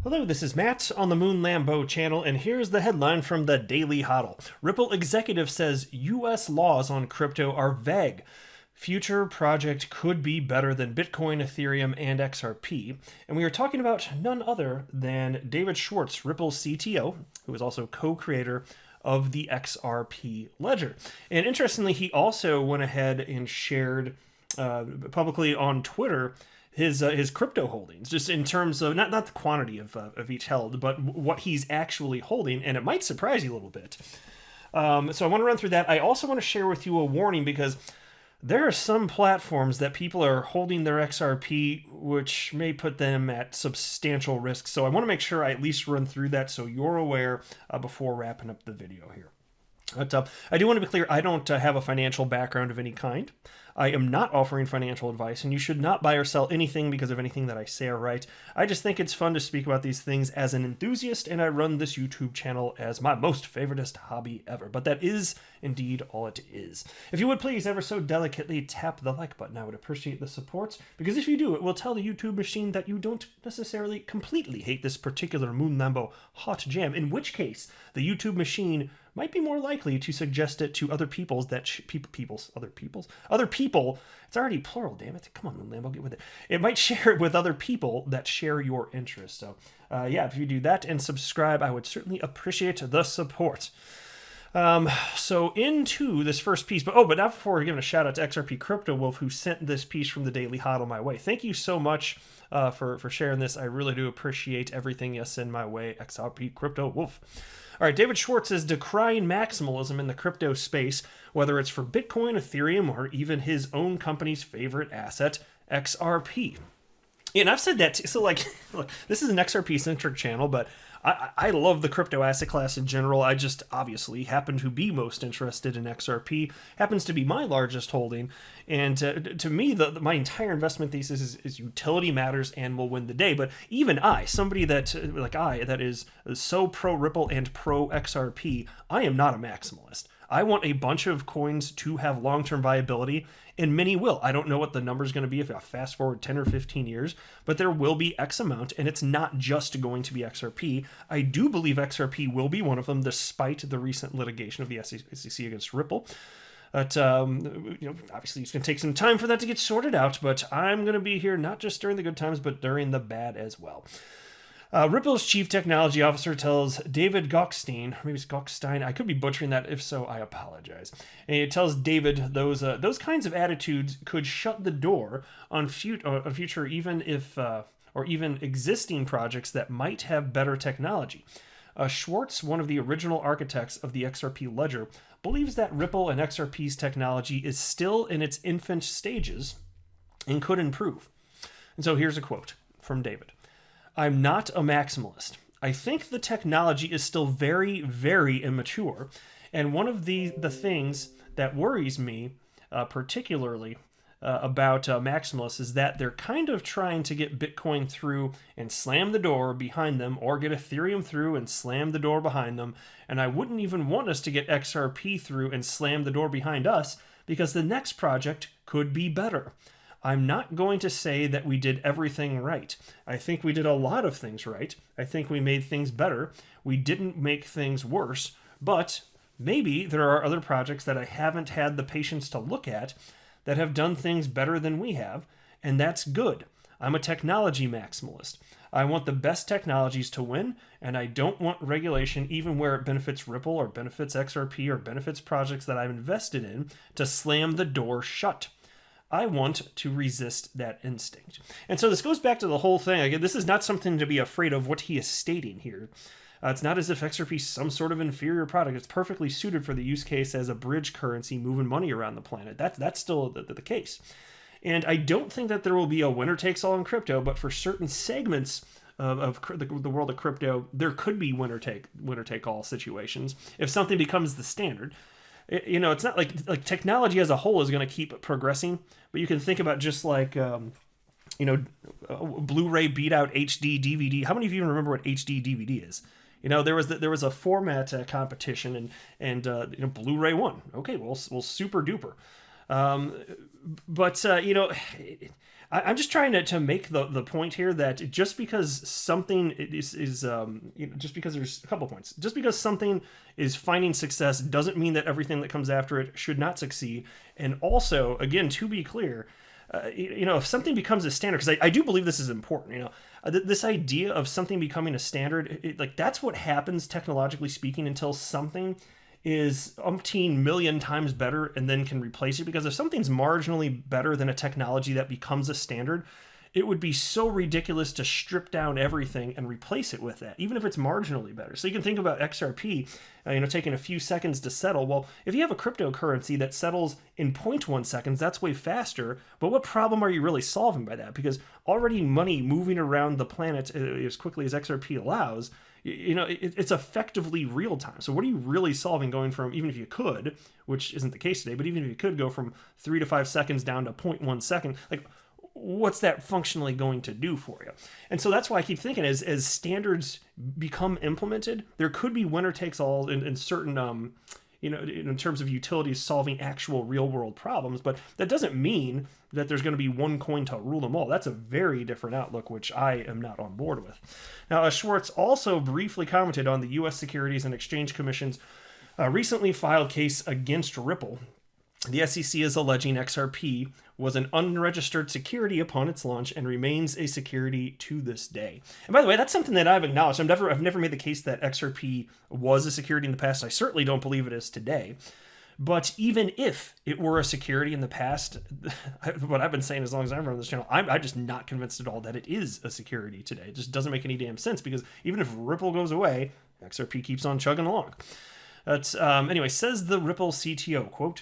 Hello, this is Matt on the Moon Lambo channel, and here's the headline from the Daily Hodl. Ripple executive says U.S. laws on crypto are vague. Future project could be better than Bitcoin, Ethereum, and XRP. And we are talking about none other than David Schwartz, Ripple's CTO, who is also co-creator of the XRP ledger. And interestingly, he also went ahead and shared publicly on Twitter his crypto holdings, just in terms of not the quantity of each held, but what he's actually holding, and it might surprise you a little bit. So I want to run through that. I also want to share with you a warning, because there are some platforms that people are holding their XRP, which may put them at substantial risk. So I want to make sure I at least run through that so you're aware before wrapping up the video here. But I do want to be clear, I don't have a financial background of any kind. I am not offering financial advice, and you should not buy or sell anything because of anything that I say or write. I just think it's fun to speak about these things as an enthusiast, and I run this YouTube channel as my most favoritist hobby ever. But that is indeed all it is. If you would please ever so delicately tap the like button, I would appreciate the support, because if you do, it will tell the YouTube machine that you don't necessarily completely hate this particular Moon Lambo hot jam, in which case the YouTube machine might be more likely to suggest it to other peoples that other people. It's already plural, damn it. Come on, Moon Lambo, get with it. It might share it with other people that share your interests. So yeah, if you do that and subscribe, I would certainly appreciate the support. So into this first piece, but not before giving a shout out to XRP Crypto Wolf, who sent this piece from the Daily Hodl my way. Thank you so much for sharing this. I really do appreciate everything you send my way, XRP Crypto Wolf. All right, David Schwartz is decrying maximalism in the crypto space, whether it's for Bitcoin, Ethereum, or even his own company's favorite asset, XRP. And I've said that, so like, look, this is an XRP-centric channel, but I love the crypto asset class in general. I just obviously happen to be most interested in XRP, happens to be my largest holding, and to me, my entire investment thesis is utility matters and will win the day. But even somebody that is so pro-Ripple and pro-XRP, I am not a maximalist. I want a bunch of coins to have long-term viability, and many will. I don't know what the number is going to be if I fast forward 10 or 15 years, but there will be X amount, and it's not just going to be XRP. I do believe XRP will be one of them, despite the recent litigation of the SEC against Ripple. But, obviously it's going to take some time for that to get sorted out, but I'm going to be here not just during the good times, but during the bad as well. Ripple's chief technology officer tells David Gokhshtein, maybe it's Gokhshtein, I could be butchering that. If so, I apologize. And it tells David those kinds of attitudes could shut the door on future, even existing projects that might have better technology. Schwartz, one of the original architects of the XRP ledger, believes that Ripple and XRP's technology is still in its infant stages and could improve. And so here's a quote from David. I'm not a maximalist. I think the technology is still very, very immature. And one of the things that worries me particularly about maximalists is that they're kind of trying to get Bitcoin through and slam the door behind them, or get Ethereum through and slam the door behind them. And I wouldn't even want us to get XRP through and slam the door behind us, because the next project could be better. I'm not going to say that we did everything right. I think we did a lot of things right. I think we made things better. We didn't make things worse, but maybe there are other projects that I haven't had the patience to look at that have done things better than we have, and that's good. I'm a technology maximalist. I want the best technologies to win, and I don't want regulation, even where it benefits Ripple or benefits XRP or benefits projects that I've invested in, to slam the door shut. I want to resist that instinct. And so this goes back to the whole thing. Again, this is not something to be afraid of what he is stating here. It's not as if XRP is some sort of inferior product. It's perfectly suited for the use case as a bridge currency moving money around the planet. That's still the case. And I don't think that there will be a winner-takes-all in crypto, but for certain segments of the world of crypto, there could be winner-take-all situations if something becomes the standard. It's not like technology as a whole is going to keep progressing, but you can think about just like, Blu-ray beat out HD DVD. How many of you even remember what HD DVD is? There was a format competition, and Blu-ray won. Okay, well, super duper. I'm just trying to make the point here that just because something just because there's a couple points. Just because something is finding success doesn't mean that everything that comes after it should not succeed. And also, again, to be clear, if something becomes a standard, because I do believe this is important, this idea of something becoming a standard, that's what happens technologically speaking until something is umpteen million times better and then can replace it. Because if something's marginally better than a technology that becomes a standard, it would be so ridiculous to strip down everything and replace it with that, even if it's marginally better. So you can think about XRP, taking a few seconds to settle. Well, if you have a cryptocurrency that settles in 0.1 seconds, that's way faster. But what problem are you really solving by that? Because already money moving around the planet as quickly as XRP allows, it's effectively real time. So what are you really solving going from, even if you could, which isn't the case today, but even if you could go from 3 to 5 seconds down to 0.1 second, what's that functionally going to do for you? And so that's why I keep thinking as standards become implemented, there could be winner takes all in certain, in terms of utilities solving actual real world problems. But that doesn't mean that there's going to be one coin to rule them all. That's a very different outlook, which I am not on board with. Now, Schwartz also briefly commented on the U.S. Securities and Exchange Commission's recently filed case against Ripple. The SEC is alleging XRP was an unregistered security upon its launch and remains a security to this day. And by the way, that's something that I've acknowledged. I've never made the case that XRP was a security in the past. I certainly don't believe it is today. But even if it were a security in the past, what I've been saying as long as I've run this channel, I'm just not convinced at all that it is a security today. It just doesn't make any damn sense, because even if Ripple goes away, XRP keeps on chugging along. That's, anyway, says the Ripple CTO, quote,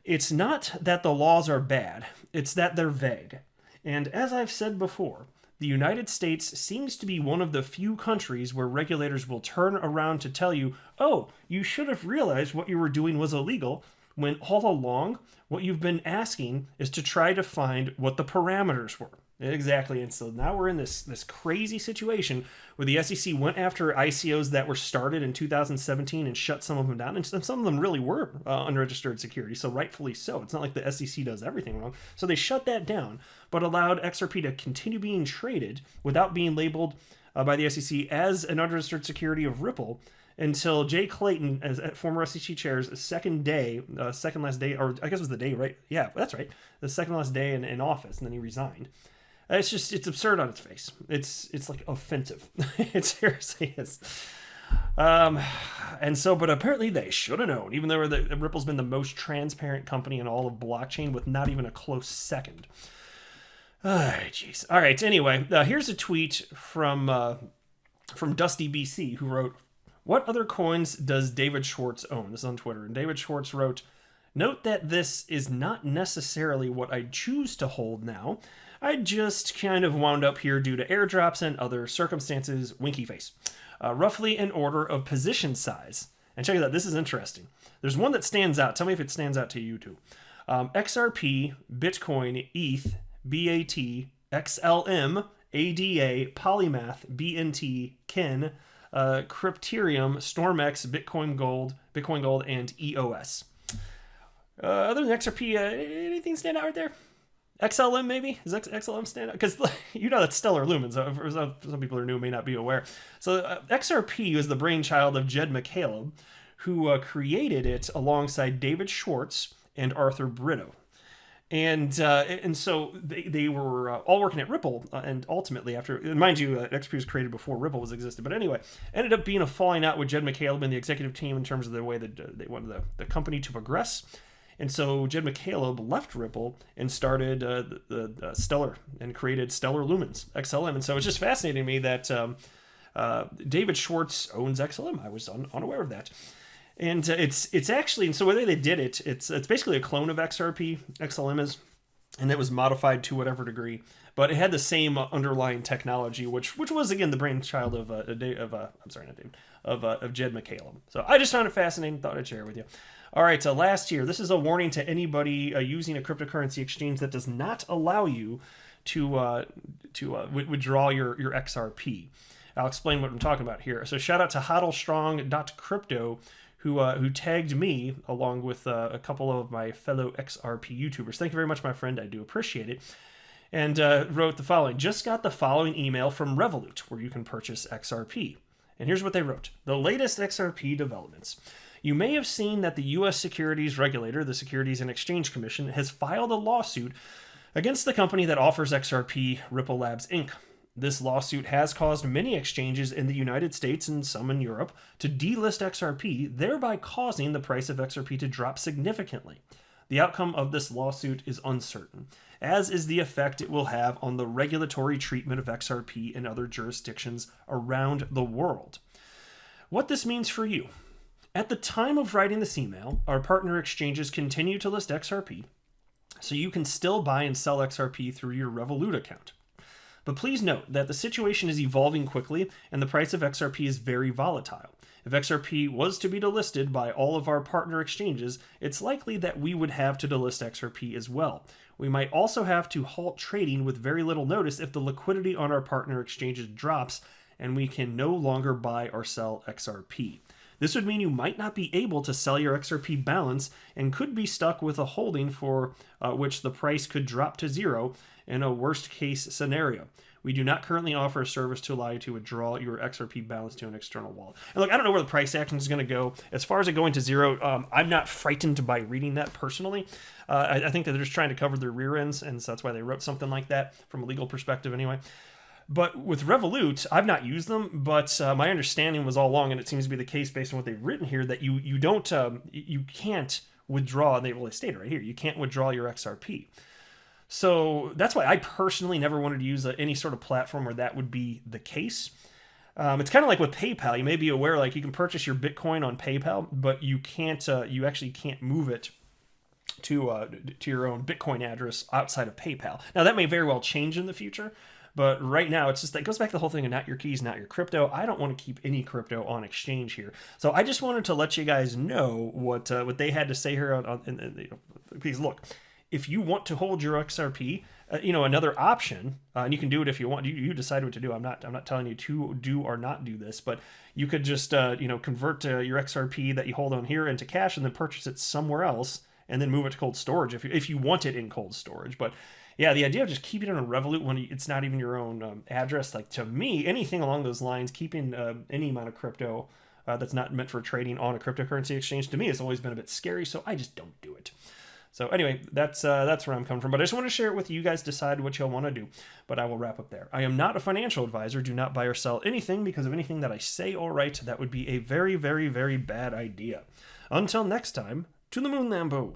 "It's not that the laws are bad, it's that they're vague. And as I've said before, the United States seems to be one of the few countries where regulators will turn around to tell you, oh, you should have realized what you were doing was illegal, when all along what you've been asking is to try to find what the parameters were." Exactly. And so now we're in this crazy situation where the SEC went after ICOs that were started in 2017 and shut some of them down. And some of them really were unregistered securities, so rightfully so. It's not like the SEC does everything wrong. So they shut that down, but allowed XRP to continue being traded without being labeled by the SEC as an unregistered security of Ripple until Jay Clayton, as former SEC chair's second last day, or I guess it was the day, right? Yeah, that's right. The second last day in office, and then he resigned. It's absurd on its face. It's like offensive. It seriously is. And so, but apparently they should have known, even though Ripple's been the most transparent company in all of blockchain with not even a close second. Jeez. All right. Anyway, here's a tweet from Dusty BC, who wrote, "What other coins does David Schwartz own?" This is on Twitter. And David Schwartz wrote, "Note that this is not necessarily what I choose to hold now. I just kind of wound up here due to airdrops and other circumstances, winky face. Roughly in order of position size." And check it out, this is interesting. There's one that stands out. Tell me if it stands out to you too. XRP, Bitcoin, ETH, BAT, XLM, ADA, Polymath, BNT, Kin, Crypterium, StormX, Bitcoin Gold, and EOS. Other than XRP, anything stand out right there? XLM maybe? Does XLM stand out? Because that's stellar lumens. For some people who are new may not be aware. So XRP is the brainchild of Jed McCaleb, who created it alongside David Schwartz and Arthur Brito. And so they were all working at Ripple, and ultimately after, mind you, XRP was created before Ripple was existed. But anyway, ended up being a falling out with Jed McCaleb and the executive team in terms of the way that they wanted the company to progress. And so Jed McCaleb left Ripple and started the Stellar and created Stellar Lumens, XLM. And so it's just fascinating to me that David Schwartz owns XLM. I was unaware of that. And it's actually, and so the way they did it, it's basically a clone of XRP, XLM is, and it was modified to whatever degree. But it had the same underlying technology, which was again the brainchild of Jed McCaleb. So I just found it fascinating. Thought I'd share it with you. All right, so last year, this is a warning to anybody using a cryptocurrency exchange that does not allow you to withdraw your XRP. I'll explain what I'm talking about here. So shout out to hodlstrong.crypto, who tagged me along with a couple of my fellow XRP YouTubers. Thank you very much, my friend. I do appreciate it. and wrote the following. Just got the following email from Revolut, where you can purchase XRP. And here's what they wrote. The latest XRP developments. You may have seen that the U.S. securities regulator, the Securities and Exchange Commission, has filed a lawsuit against the company that offers XRP, Ripple Labs, Inc. This lawsuit has caused many exchanges in the United States and some in Europe to delist XRP, thereby causing the price of XRP to drop significantly. The outcome of this lawsuit is uncertain, as is the effect it will have on the regulatory treatment of XRP in other jurisdictions around the world. What this means for you. At the time of writing this email, our partner exchanges continue to list XRP, so you can still buy and sell XRP through your Revolut account. But please note that the situation is evolving quickly and the price of XRP is very volatile. If XRP was to be delisted by all of our partner exchanges, it's likely that we would have to delist XRP as well. We might also have to halt trading with very little notice if the liquidity on our partner exchanges drops and we can no longer buy or sell XRP. This would mean you might not be able to sell your XRP balance and could be stuck with a holding for which the price could drop to zero in a worst case scenario. We do not currently offer a service to allow you to withdraw your XRP balance to an external wallet. And look, I don't know where the price action is going to go. As far as it going to zero, I'm not frightened by reading that personally. I think that they're just trying to cover their rear ends, and so that's why they wrote something like that from a legal perspective anyway. But with Revolut, I've not used them, but my understanding was all along, and it seems to be the case based on what they've written here, that you can't withdraw, and they state it right here, you can't withdraw your XRP. So that's why I personally never wanted to use any sort of platform where that would be the case. It's kind of like with PayPal. You may be aware, like you can purchase your Bitcoin on PayPal, but you can't. You actually can't move it to your own Bitcoin address outside of PayPal. Now that may very well change in the future, but right now it's just that goes back to the whole thing of not your keys, not your crypto. I don't want to keep any crypto on exchange here, so I just wanted to let you guys know what they had to say here. Please look. If you want to hold your XRP, another option, and you can do it if you want. You decide what to do. I'm not telling you to do or not do this, but you could just convert your XRP that you hold on here into cash and then purchase it somewhere else and then move it to cold storage if you want it in cold storage. But yeah, the idea of just keeping it on Revolut when it's not even your own address, like to me, anything along those lines, keeping any amount of crypto that's not meant for trading on a cryptocurrency exchange, to me has always been a bit scary. So I just don't do it. So anyway, that's where I'm coming from. But I just want to share it with you. You guys decide what you'll want to do. But I will wrap up there. I am not a financial advisor. Do not buy or sell anything because of anything that I say or write. That would be a very, very, very bad idea. Until next time, to the moon, Lambo.